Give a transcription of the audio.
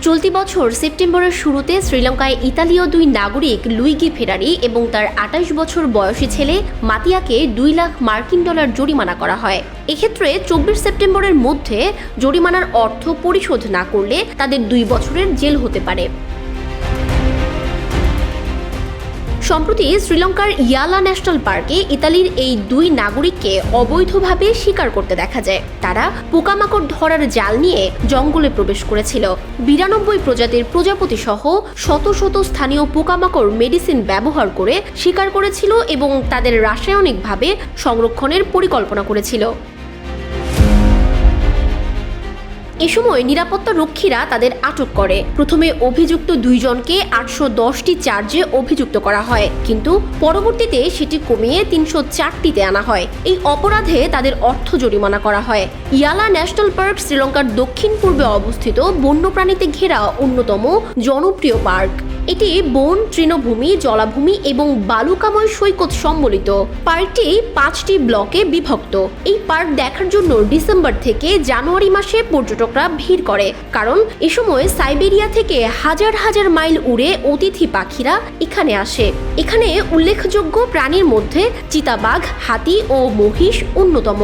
চলতি বছর সেপ্টেম্বরের শুরুতে শ্রীলঙ্কায় ইতালীয় দুই নাগরিক লুইগি ফেরারি এবং তার ২৮ বছর বয়সী ছেলে মাতিয়াকে ২ লাখ মার্কিন ডলার জরিমানা করা হয়। এক্ষেত্রে ২৪ সেপ্টেম্বরের মধ্যে জরিমানার অর্থ পরিশোধ না করলে তাদের ২ বছরের জেল হতে পারে। সম্প্রতি শ্রীলঙ্কার ইয়ালা ন্যাশনাল পার্কে ইতালির এই দুই নাগরিককে অবৈধভাবে শিকার করতে দেখা যায়। তারা পোকামাকড় ধরার জাল নিয়ে জঙ্গলে প্রবেশ করেছিল। ৯২ প্রজাতির প্রজাপতি সহ শত শত স্থানীয় পোকামাকড় মেডিসিন ব্যবহার করে শিকার করেছিল এবং তাদের রাসায়নিকভাবে সংরক্ষণের পরিকল্পনা করেছিল। এ সময় নিরাপত্তা রক্ষীরা তাদের আটক করে। প্রথমে অভিযুক্ত দুইজনকে ৮১০টি চার্জে অভিযুক্ত করা হয়, কিন্তু পরবর্তীতে সেটি কমিয়ে ৩০৪টিতে আনা হয়। এই অপরাধে তাদের অর্থ জরিমানা করা হয়। ইয়ালা ন্যাশনাল পার্ক শ্রীলঙ্কার দক্ষিণ পূর্বে অবস্থিত বন্যপ্রাণীতে ঘেরা অন্যতম জনপ্রিয় পার্ক। এটি বন, তৃণভূমি, জলাভূমি এবং বালুকাময় সৈকত সম্বলিত। পার্কটি ৫টি ব্লকে বিভক্ত। এই পার্ক দেখার জন্য ডিসেম্বর থেকে জানুয়ারি মাসে পর্যটকরা ভিড় করে, কারণ এ সময় সাইবেরিয়া থেকে হাজার হাজার মাইল উড়ে অতিথি পাখিরা এখানে আসে। এখানে উল্লেখযোগ্য প্রাণীর মধ্যে চিতাবাঘ, হাতি ও মহিষ অন্যতম।